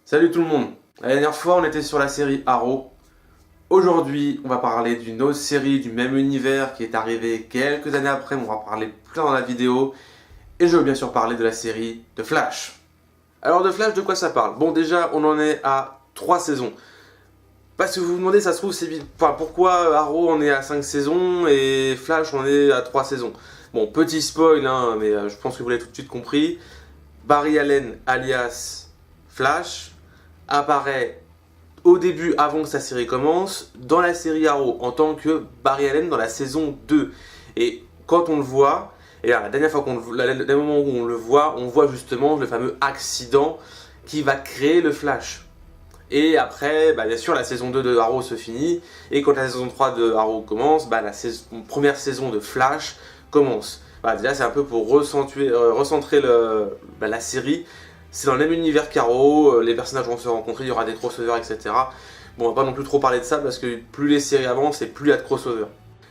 Salut tout le monde. La dernière fois on était sur la série Arrow. Aujourd'hui on va parler d'une autre série du même univers qui est arrivée quelques années après, mais on va parler plein dans la vidéo. Et je veux bien sûr parler de la série de Flash. Alors de Flash, de quoi ça parle? Bon, déjà on en est à 3 saisons. Parce que vous vous demandez, ça se trouve c'est vite. Enfin, pourquoi Arrow on est à 5 saisons et Flash on est à 3 saisons? Bon, petit spoil hein, mais je pense que vous l'avez tout de suite compris. Barry Allen alias Flash apparaît au début, avant que sa série commence, dans la série Arrow, en tant que Barry Allen dans la saison 2. Et quand on le voit, et là, la dernière fois le moment où on voit justement le fameux accident qui va créer le Flash. Et après, bien sûr, la saison 2 de Arrow se finit, et quand la saison 3 de Arrow commence, la première saison de Flash commence. Déjà, c'est un peu pour recentrer la série. C'est dans le même univers qu'Arrow, les personnages vont se rencontrer, il y aura des crossovers, etc. Bon, on va pas non plus trop parler de ça parce que plus les séries avancent et plus il y a de crossovers.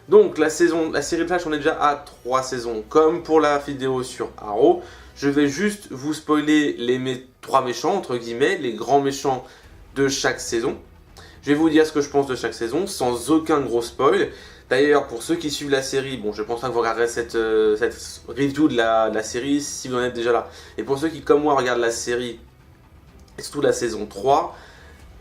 Donc la série Flash, on est déjà à 3 saisons. Comme pour la vidéo sur Arrow, je vais juste vous spoiler les 3 méchants, entre guillemets, les grands méchants de chaque saison. Je vais vous dire ce que je pense de chaque saison, sans aucun gros spoil. D'ailleurs, pour ceux qui suivent la série, bon, je pense pas que vous regarderez cette review de la série si vous en êtes déjà là. Et pour ceux qui, comme moi, regardent la série, et surtout la saison 3,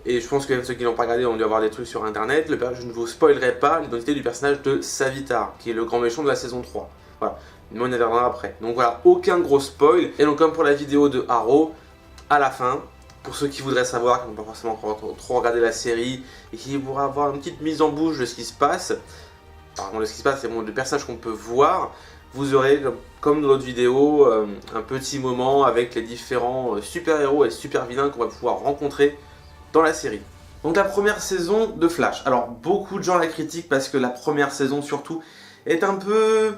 et je pense que ceux qui l'ont pas regardé ont dû avoir des trucs sur internet, je ne vous spoilerai pas l'identité du personnage de Savitar, qui est le grand méchant de la saison 3. Voilà, mais on y reviendra après. Donc voilà, aucun gros spoil. Et donc comme pour la vidéo de Arrow, à la fin, pour ceux qui voudraient savoir, qui n'ont pas forcément trop regardé la série, et qui voudraient avoir une petite mise en bouche de ce qui se passe, pardon, de ce qui se passe, c'est bon, de personnages qu'on peut voir, vous aurez, comme dans l'autre vidéo, un petit moment avec les différents super-héros et super-vilains qu'on va pouvoir rencontrer dans la série. Donc la première saison de Flash. Alors, beaucoup de gens la critiquent parce que la première saison, surtout, est un peu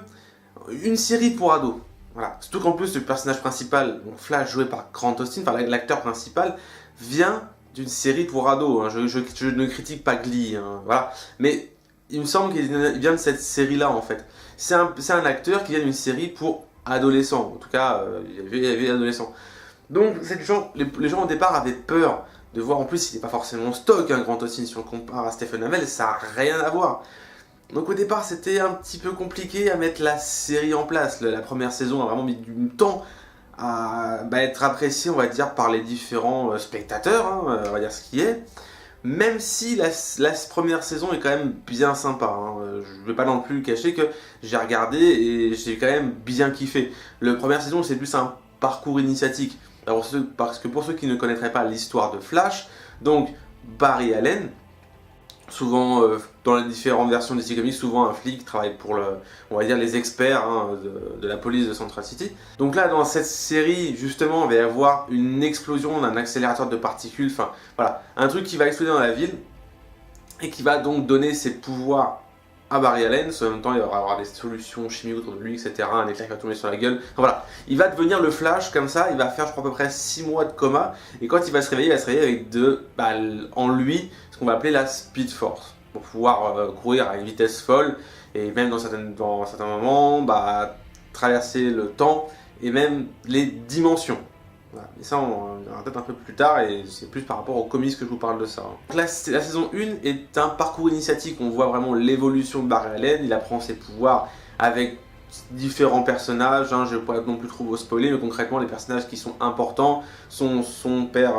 une série pour ados. Voilà. Surtout qu'en plus, le personnage principal, Flash, joué par Grant Austin, enfin l'acteur principal, vient d'une série pour ados. Hein. Je ne critique pas Glee, hein, voilà. Mais il me semble qu'il vient de cette série-là, en fait. C'est un acteur qui vient d'une série pour adolescents. En tout cas, il y avait adolescents. Donc, les gens au départ avaient peur de voir. En plus, il n'est pas forcément stock, hein, Grant Austin. Si on le compare à Stephen Amell, ça n'a rien à voir. Donc, au départ, c'était un petit peu compliqué à mettre la série en place. La première saison a vraiment mis du temps à être appréciée, on va dire, par les différents spectateurs, hein, on va dire ce qui est. Même si la première saison est quand même bien sympa, hein. Je ne vais pas non plus cacher que j'ai regardé et j'ai quand même bien kiffé. La première saison, c'est plus un parcours initiatique. Alors, parce que pour ceux qui ne connaîtraient pas l'histoire de Flash, donc Barry Allen, souvent dans les différentes versions DC Comics, souvent un flic qui travaille pour on va dire les experts hein, de la police de Central City. Donc là, dans cette série, justement, il va y avoir une explosion d'un accélérateur de particules, enfin voilà, un truc qui va exploser dans la ville et qui va donc donner ses pouvoirs à Barry Allen. En même temps, il va y avoir des solutions chimiques autour de lui, etc. Un éclair qui va tomber sur la gueule. Enfin, voilà, il va devenir le Flash comme ça. Il va faire, je crois, à peu près 6 mois de coma. Et quand il va se réveiller, avec en lui ce qu'on va appeler la Speed Force. Pour pouvoir courir à une vitesse folle. Et même dans certains moments, traverser le temps et même les dimensions. Voilà. Et ça, on verra peut-être un peu plus tard, et c'est plus par rapport aux comics que je vous parle de ça. Donc la saison 1 est un parcours initiatique, on voit vraiment l'évolution de Barry Allen, il apprend ses pouvoirs avec différents personnages, hein. Je ne vais pas non plus trop vous spoiler, mais concrètement les personnages qui sont importants sont son père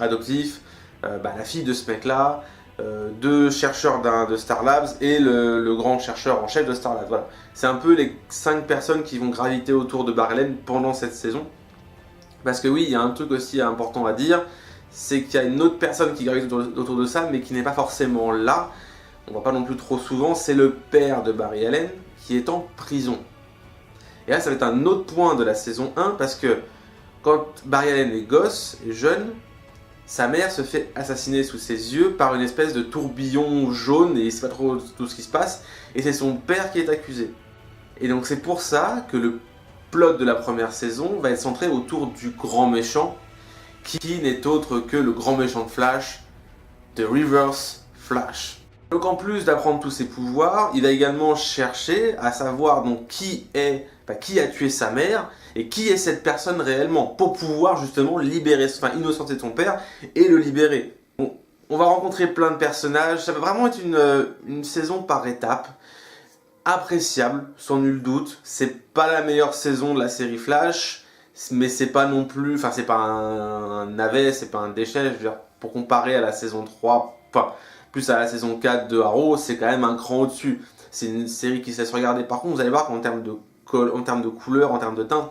adoptif, la fille de ce mec-là, 2 chercheurs de Star Labs et le grand chercheur en chef de Star Labs. Voilà. C'est un peu les 5 personnes qui vont graviter autour de Barry Allen pendant cette saison. Parce que oui, il y a un truc aussi important à dire, c'est qu'il y a une autre personne qui gravite autour de ça, mais qui n'est pas forcément là. On ne voit pas non plus trop souvent, c'est le père de Barry Allen qui est en prison. Et là, ça va être un autre point de la saison 1, parce que quand Barry Allen est gosse, est jeune, sa mère se fait assassiner sous ses yeux par une espèce de tourbillon jaune, et il ne sait pas trop tout ce qui se passe, et c'est son père qui est accusé. Et donc c'est pour ça que le plot de la première saison va être centré autour du grand méchant, qui n'est autre que le grand méchant de Flash, The Reverse Flash. Donc en plus d'apprendre tous ses pouvoirs, il va également chercher à savoir donc qui a tué sa mère et qui est cette personne réellement pour pouvoir justement libérer, enfin innocenter son père et le libérer. Bon, on va rencontrer plein de personnages, ça va vraiment être une saison par étapes, appréciable sans nul doute. C'est pas la meilleure saison de la série Flash, mais c'est pas non plus, enfin c'est pas un navet, c'est pas un déchet, je veux dire, pour comparer à la saison 3, enfin plus à la saison 4 de Arrow, c'est quand même un cran au-dessus. C'est une série qui se laisse regarder. Par contre, vous allez voir qu'en termes de couleur, en termes de teinte,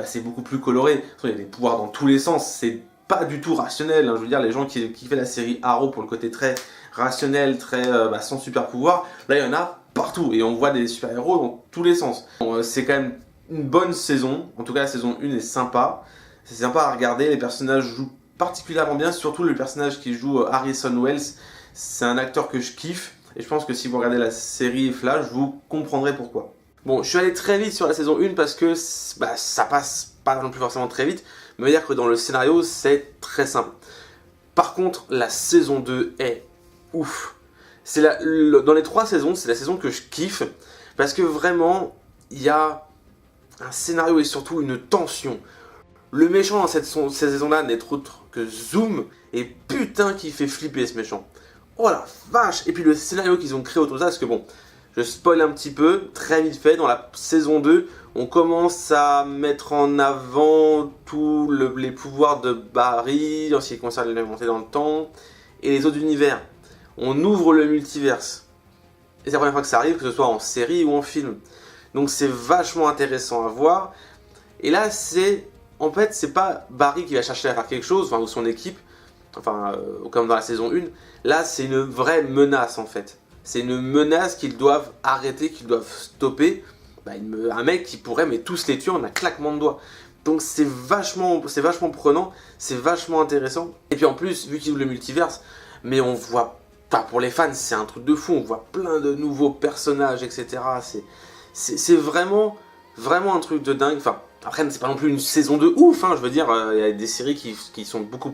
c'est beaucoup plus coloré. Il y a des pouvoirs dans tous les sens. C'est pas du tout rationnel. Je veux dire, les gens qui font la série Arrow pour le côté très rationnel, très sans super pouvoir, là il y en a partout. Et on voit des super-héros dans tous les sens. C'est quand même une bonne saison. En tout cas, la saison 1 est sympa. C'est sympa à regarder. Les personnages jouent particulièrement bien. Surtout le personnage qui joue Harrison Wells. C'est un acteur que je kiffe et je pense que si vous regardez la série Flash, vous comprendrez pourquoi. Bon, je suis allé très vite sur la saison 1 parce que ça passe pas non plus forcément très vite, mais on va dire que dans le scénario, c'est très simple. Par contre, la saison 2 est ouf. Dans les 3 saisons, c'est la saison que je kiffe parce que vraiment, il y a un scénario et surtout une tension. Le méchant dans cette saison-là n'est autre que Zoom et putain qui fait flipper ce méchant. Oh la vache! Et puis le scénario qu'ils ont créé autour de ça, parce que bon, je spoil un petit peu, très vite fait, dans la saison 2, on commence à mettre en avant tous les pouvoirs de Barry, en ce qui concerne les montées dans le temps, et les autres univers. On ouvre le multiverse. Et c'est la première fois que ça arrive, que ce soit en série ou en film. Donc c'est vachement intéressant à voir. Et là, en fait, c'est pas Barry qui va chercher à faire quelque chose, ou son équipe, comme dans la saison 1, là c'est une vraie menace en fait. C'est une menace qu'ils doivent arrêter, qu'ils doivent stopper. Un mec qui pourrait tous les tuer en un claquement de doigts. Donc c'est vachement prenant, c'est vachement intéressant. Et puis en plus, vu qu'ils ouvrent le multiverse, mais on voit, pour les fans c'est un truc de fou, on voit plein de nouveaux personnages, etc. C'est vraiment un truc de dingue. Après, c'est pas non plus une saison de ouf, je veux dire, il y a des séries qui sont beaucoup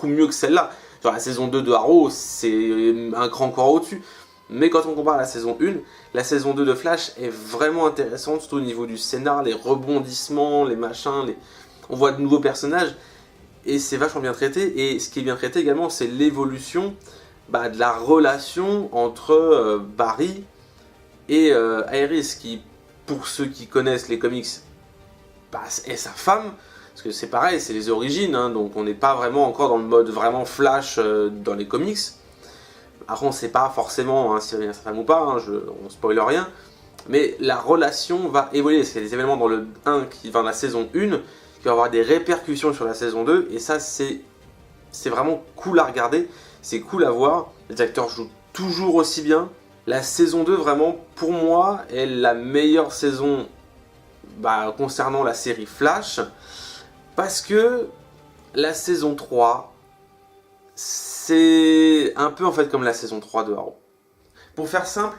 mieux que celle-là. Genre la saison 2 de Arrow, c'est un cran encore au-dessus. Mais quand on compare à la saison 1, la saison 2 de Flash est vraiment intéressante, surtout au niveau du scénar, les rebondissements, les machins, on voit de nouveaux personnages, et c'est vachement bien traité. Et ce qui est bien traité également, c'est l'évolution de la relation entre Barry et Iris, qui, pour ceux qui connaissent les comics, est sa femme, parce que c'est pareil, c'est les origines, donc on n'est pas vraiment encore dans le mode vraiment Flash dans les comics. Après on ne sait pas forcément si elle devient sa femme ou pas, on spoile rien, mais la relation va évoluer, parce qu'il y a des événements dans dans la saison 1 qui vont avoir des répercussions sur la saison 2, et ça c'est vraiment cool à regarder, c'est cool à voir, les acteurs jouent toujours aussi bien. La saison 2 vraiment pour moi est la meilleure saison concernant la série Flash, parce que la saison 3 c'est un peu en fait comme la saison 3 de Arrow. Pour faire simple,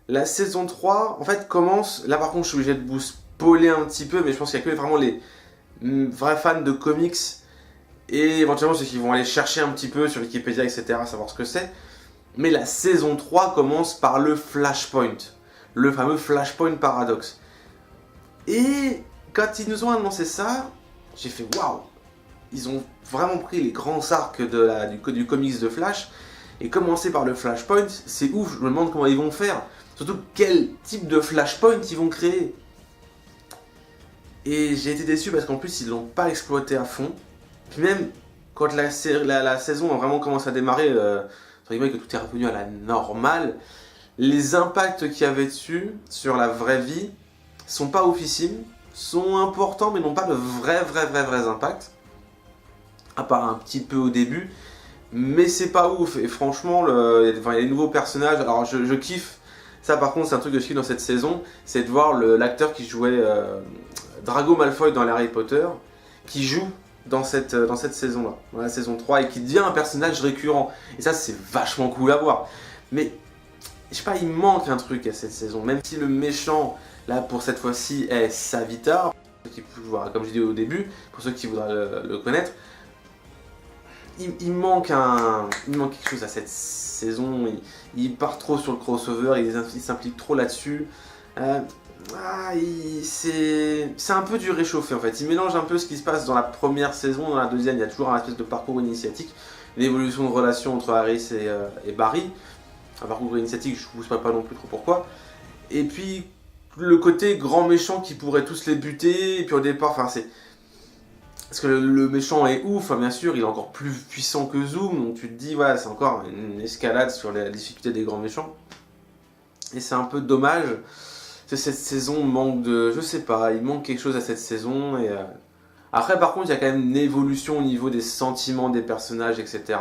la saison 3 en fait commence, là par contre je suis obligé de vous spoiler un petit peu, mais je pense qu'il y a que vraiment les vrais fans de comics et éventuellement ceux qui vont aller chercher un petit peu sur Wikipédia, etc., savoir ce que c'est. Mais la saison 3 commence par le Flashpoint, le fameux Flashpoint Paradox. Et quand ils nous ont annoncé ça, j'ai fait waouh! Ils ont vraiment pris les grands arcs du comics de Flash et commencer par le Flashpoint, c'est ouf. Je me demande comment ils vont faire, surtout quel type de Flashpoint ils vont créer. Et j'ai été déçu parce qu'en plus ils l'ont pas exploité à fond. Puis même quand la saison a vraiment commencé à démarrer, que tout est revenu à la normale, les impacts qu'il y avait dessus sur la vraie vie sont pas oufissimes, sont importants mais n'ont pas de vrais impacts, à part un petit peu au début, mais c'est pas ouf. Et franchement, il y a des nouveaux personnages, alors je kiffe, ça par contre c'est un truc que je kiffe dans cette saison, c'est de voir l'acteur qui jouait Drago Malfoy dans Harry Potter, qui joue dans cette saison-là, dans la saison 3, et qui devient un personnage récurrent, et ça c'est vachement cool à voir. Mais je sais pas, il manque un truc à cette saison, même si le méchant, là pour cette fois-ci, est Savitar, comme je dis au début, pour ceux qui voudraient le connaître. il manque quelque chose à cette saison. Il part trop sur le crossover, il s'implique trop là-dessus. C'est un peu du réchauffé en fait. Il mélange un peu ce qui se passe dans la première saison, dans la deuxième, il y a toujours un espèce de parcours initiatique, l'évolution de relation entre Harris et Barry. Un parcours initiatique, je ne vous spoil pas non plus trop pourquoi. Et puis le côté grand méchant qui pourrait tous les buter, et puis au départ, enfin c'est... Parce que le méchant est ouf, hein, bien sûr, il est encore plus puissant que Zoom, donc tu te dis, voilà, c'est encore une escalade sur la difficulté des grands méchants. Et c'est un peu dommage, que cette saison manque de... Je sais pas, il manque quelque chose à cette saison, et... Après, par contre, il y a quand même une évolution au niveau des sentiments des personnages, etc.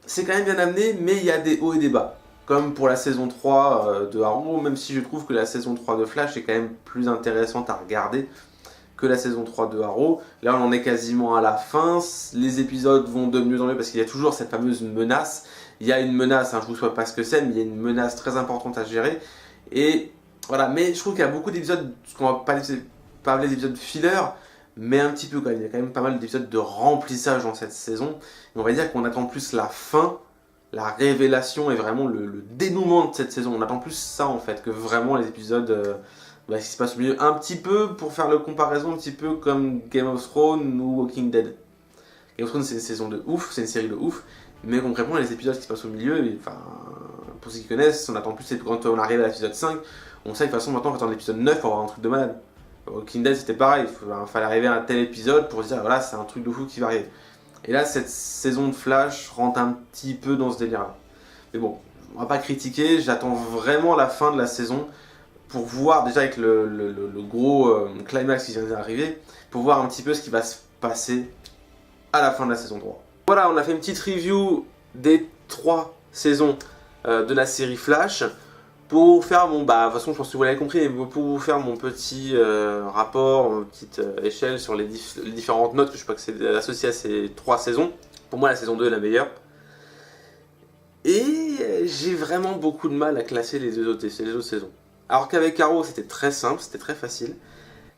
C'est quand même bien amené, mais il y a des hauts et des bas. Comme pour la saison 3 de Arrow, même si je trouve que la saison 3 de Flash est quand même plus intéressante à regarder que la saison 3 de Arrow. Là, on en est quasiment à la fin. Les épisodes vont de mieux en mieux parce qu'il y a toujours cette fameuse menace. Il y a une menace, hein, je ne vous souhaite pas ce que c'est, mais il y a une menace très importante à gérer. Et voilà, mais je trouve qu'il y a beaucoup d'épisodes, ce qu'on va pas parler d'épisodes filler, mais un petit peu quand même. Il y a quand même pas mal d'épisodes de remplissage dans cette saison. Et on va dire qu'on attend plus la fin, la révélation et vraiment le dénouement de cette saison. On attend plus ça en fait que vraiment les épisodes qui se passent au milieu. Un petit peu, pour faire le comparaison, un petit peu comme Game of Thrones ou Walking Dead. Game of Thrones c'est une saison de ouf, c'est une série de ouf, mais concrètement les épisodes qui se passent au milieu, enfin, pour ceux qui connaissent, on attend plus quand on arrive à l'épisode 5, on sait que de toute façon maintenant on va attendre l'épisode 9 pour avoir un truc de malade. Walking Dead c'était pareil, il fallait arriver à un tel épisode pour se dire voilà c'est un truc de fou qui va arriver. Et là cette saison de Flash rentre un petit peu dans ce délire là. Mais bon, on va pas critiquer, j'attends vraiment la fin de la saison pour voir déjà avec le gros climax qui vient d'arriver, pour voir un petit peu ce qui va se passer à la fin de la saison 3. Voilà, on a fait une petite review des 3 saisons de la série Flash. Pour faire mon, de toute façon je pense que vous l'avez compris, mais pour vous faire mon petit rapport, ma petite échelle sur les différentes notes que je crois que c'est associé à ces 3 saisons. Pour moi la saison 2 est la meilleure. Et j'ai vraiment beaucoup de mal à classer les autres saisons. Alors qu'avec Arrow c'était très simple, c'était très facile.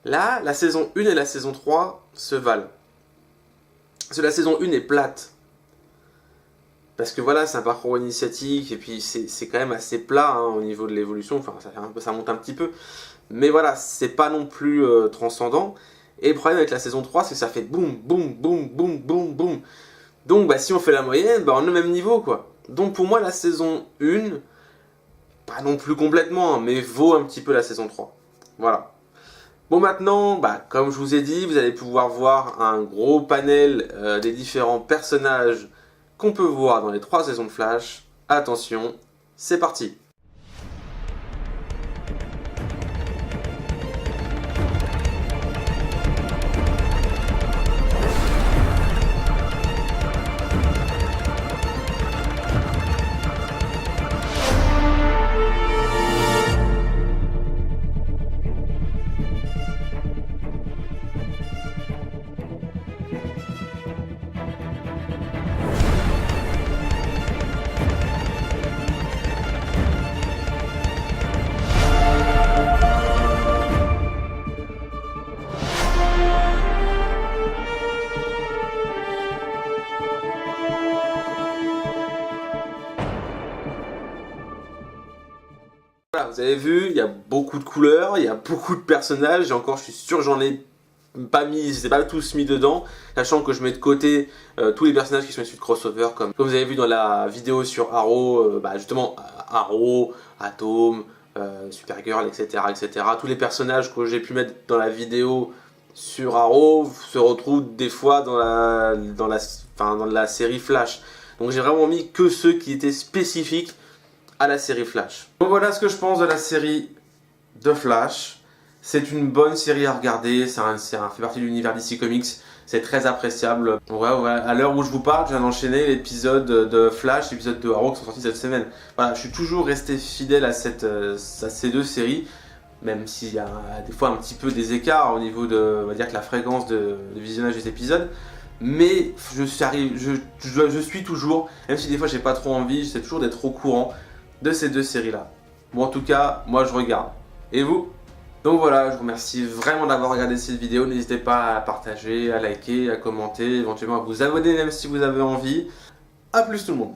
Là, la saison 1 et la saison 3 se valent. Parce que la saison 1 est plate. Parce que voilà, c'est un parcours initiatique, et puis c'est quand même assez plat hein, au niveau de l'évolution, enfin ça monte un petit peu. Mais voilà, c'est pas non plus transcendant. Et le problème avec la saison 3, c'est que ça fait boum, boum, boum, boum, boum, boum. Donc si on fait la moyenne, on est au même niveau quoi. Donc pour moi, la saison 1, pas non plus complètement, hein, mais vaut un petit peu la saison 3. Voilà. Bon maintenant, comme je vous ai dit, vous allez pouvoir voir un gros panel des différents personnages qu'on peut voir dans les 3 saisons de Flash. Attention, c'est parti! Voilà, vous avez vu, il y a beaucoup de couleurs, il y a beaucoup de personnages, et encore je suis sûr que j'en ai pas mis, c'est pas tous mis dedans, sachant que je mets de côté tous les personnages qui sont issus de crossover, comme vous avez vu dans la vidéo sur Arrow, justement Arrow, Atom, Supergirl, etc., etc. Tous les personnages que j'ai pu mettre dans la vidéo sur Arrow se retrouvent des fois dans la série Flash. Donc j'ai vraiment mis que ceux qui étaient spécifiques à la série Flash. Donc voilà ce que je pense de la série de Flash. C'est une bonne série à regarder, ça fait partie de l'univers DC Comics, c'est très appréciable. Ouais, à l'heure où je vous parle, je viens d'enchaîner l'épisode de Flash, l'épisode de Arrow qui sont sortis cette semaine. Voilà, je suis toujours resté fidèle à ces 2 séries, même s'il y a des fois un petit peu des écarts au niveau de, on va dire que la fréquence de visionnage des épisodes. Mais je suis toujours, même si des fois j'ai pas trop envie, j'essaie toujours d'être au courant de ces 2 séries là. Bon en tout cas, moi je regarde. Et vous ? Donc voilà, je vous remercie vraiment d'avoir regardé cette vidéo. N'hésitez pas à partager, à liker, à commenter, éventuellement à vous abonner même si vous avez envie. A plus tout le monde.